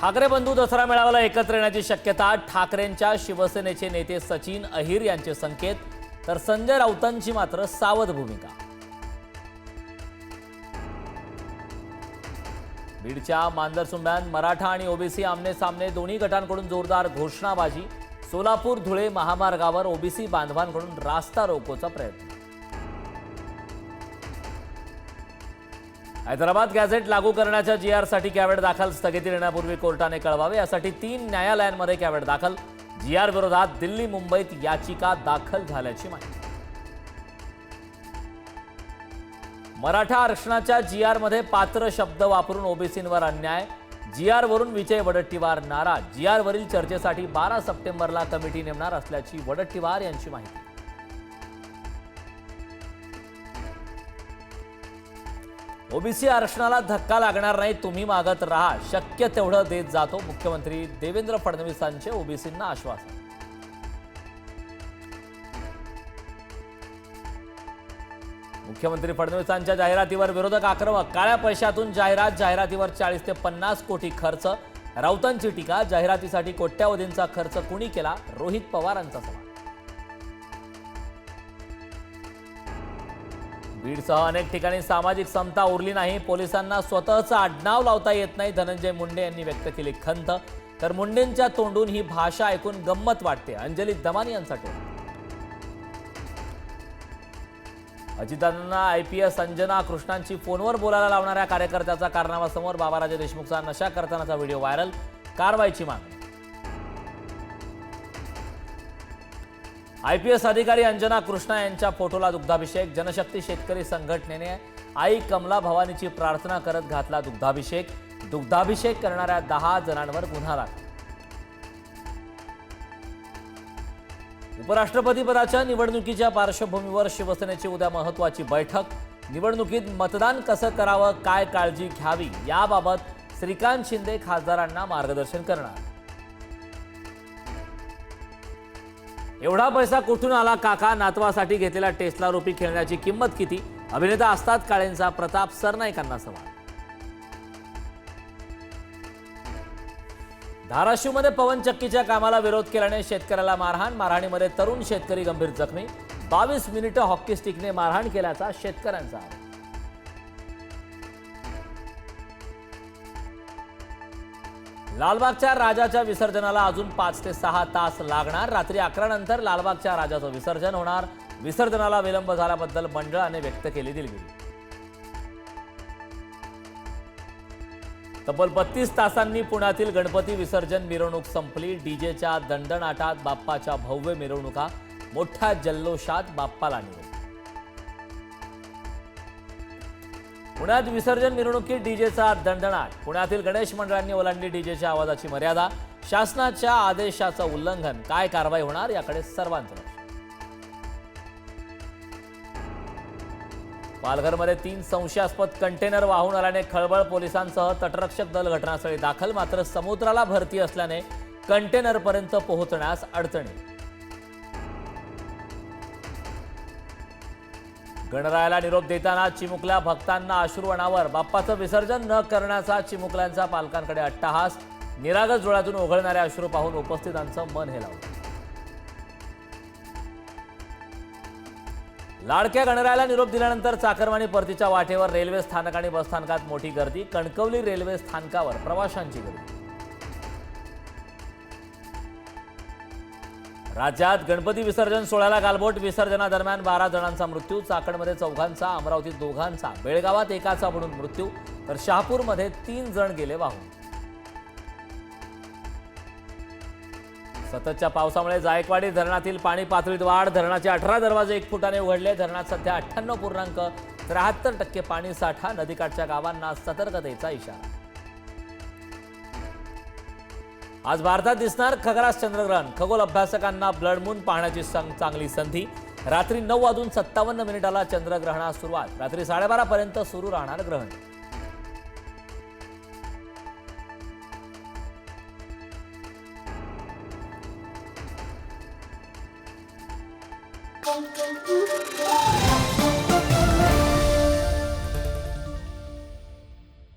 ठाकरे बंधू दसरा मेळाव्याला एकत्र येण्याची शक्यता. ठाकरेंच्या शिवसेनेचे नेते सचिन अहिर यांचे संकेत, तर संजय राऊतांची मात्र सावध भूमिका. बीडच्या मांजरसुंब्यात मराठा आणि ओबीसी आमने सामने. दोन्ही गटांकडून जोरदार घोषणाबाजी. सोलापूर धुळे महामार्गावर ओबीसी बांधवांकडून रास्ता रोकोचा प्रयत्न. हैदराबाद गॅझेट लागू करण्याच्या जीआरसाठी कॅवेट दाखल. स्थगिती देण्यापूर्वी कोर्टाने कळवावे, यासाठी 3 न्यायालयांमध्ये कॅवेट दाखल. जीआर विरोधात दिल्ली मुंबईत याचिका दाखल झाल्याची माहिती. मराठा आरक्षणाच्या जीआरमध्ये पात्र शब्द वापरून ओबीसींवर अन्याय. जीआरवरून विजय वडट्टीवार नाराज. जीआरवरील चर्चेसाठी 12 सप्टेंबरला कमिटी नेमणार असल्याची वडट्टीवार यांची माहिती. ओबीसी आरक्षणाला धक्का लागणार नाही, तुम्ही मागत राहा, शक्य तेवढं देत जातो. मुख्यमंत्री देवेंद्र फडणवीसांचे ओबीसींना आश्वासन. मुख्यमंत्री फडणवीसांच्या जाहिरातीवर विरोधक आक्रमक. काळ्या पैशातून जाहिरात. जाहिरातीवर 40 ते 50 कोटी खर्च. राऊतांची टीका. जाहिरातीसाठी कोट्यावधींचा खर्च कुणी केला? रोहित पवारांचा सवाल. बीडसह अनेक ठिकाणी सामाजिक समता उरली नाही. पोलिसांना स्वतःचं आडनाव लावता येत नाही. धनंजय मुंडे यांनी व्यक्त केली खंत. तर मुंडेंच्या तोंडून ही भाषा ऐकून गंमत वाटते. अंजली दमानी यांचा टोला. अजितदादांना आयपीएस अंजना कृष्णांची फोनवर बोलायला लावणाऱ्या कार्यकर्त्याचा कारनामा समोर. बाबाराजे देशमुखचा नशा करतानाचा व्हिडिओ व्हायरल. कारवाईची मागणी. आयपीएस अधिकारी अंजना कृष्णा यांच्या फोटोला दुग्धाभिषेक. जनशक्ती शेतकरी संघटनेने आई कमला भवानीची प्रार्थना करत घातला दुग्धाभिषेक. दुग्धाभिषेक करणाऱ्या 10 जणांवर गुन्हा दाखल. उपराष्ट्रपती पदाच्या निवडणुकीच्या पार्श्वभूमीवर शिवसेनेची उद्या महत्त्वाची बैठक. निवडणुकीत मतदान कसं करावं, काय काळजी घ्यावी, याबाबत श्रीकांत शिंदे खासदारांना मार्गदर्शन करणार. एवढा पैसा कुठून आला काका? नातवासाठी घेतलेल्या टेस्ला रुपी खेळण्याची किंमत किती? अभिनेता असतात काळेंचा प्रताप सरनाईकांना सवाल. धाराशिवमध्ये पवनचक्कीच्या कामाला विरोध केल्याने शेतकऱ्याला मारहाण. मारहाणीमध्ये तरुण शेतकरी गंभीर जखमी. 22 मिनिटं हॉकी स्टिकने मारहाण केल्याचा शेतकऱ्यांचा आरोप. लालबागच्या राजाच्या विसर्जनाला अजून 5 ते 6 तास लागणार. रात्री 11 नंतर लालबागच्या राजाचं विसर्जन होणार. विसर्जनाला विलंब झाल्याबद्दल मंडळाने व्यक्त केली दिलगिरी. तब्बल 32 तासांनी पुण्यातील गणपती विसर्जन मिरवणूक संपली. डीजेच्या दणदणाटात बाप्पाच्या भव्य मिरवणुका. मोठ्या जल्लोषात बाप्पाला निरोप. पुण्यात विसर्जन मिरवणुकीत डीजेचा दणदणाट. पुण्यातील गणेश मंडळांनी ओलांडली डीजेच्या आवाजाची मर्यादा. शासनाच्या आदेशाचं उल्लंघन. काय कारवाई होणार, याकडे सर्वांचं लक्ष. पालघरमध्ये 3 संशयास्पद कंटेनर वाहून आल्याने खळबळ. पोलिसांसह तटरक्षक दल घटनास्थळी दाखल. मात्र समुद्राला भरती असल्याने कंटेनरपर्यंत पोहोचण्यास अडचणी. गणरायाला निरोप देताना चिमुकल्या भक्तांना अश्रू अनावर. बाप्पाचं विसर्जन न करण्याचा चिमुकल्यांचा पालकांकडे अट्टहास. निरागस डोळ्यातून ओघळणारे अश्रू पाहून उपस्थितांचं मन हेलावलं. लाडक्या गणरायाला निरोप दिल्यानंतर चाकरमानी परतीच्या वाटेवर रेल्वे स्थानक आणि बसस्थानकात मोठी गर्दी. कणकवली रेल्वे स्थानकावर प्रवाशांची गर्दी. राज्यात गणपती विसर्जन सोहळ्याला गालबोट. विसर्जनादरम्यान 12 जणांचा मृत्यू. चाकणमध्ये 4घांचा, अमरावतीत 2घांचा, बेळगावात 1चा बुडून मृत्यू. तर शहापूरमध्ये 3 जण गेले वाहून. सततच्या पावसामुळे जायकवाडी धरणातील पाणी पातळीत वाढ. धरणाचे 18 दरवाजे 1 फुटाने उघडले. धरणात सध्या 98.73% पाणी साठा. नदीकाठच्या गावांना सतर्कतेचा इशारा. आज भारतात दिसणार खग्रास चंद्रग्रहण. खगोल अभ्यासकांना ब्लड मून पाहण्याची चांगली संधी. रात्री 9:57 चंद्रग्रहणास सुरुवात. रात्री 12:30 पर्यंत सुरू राहणार ग्रहण.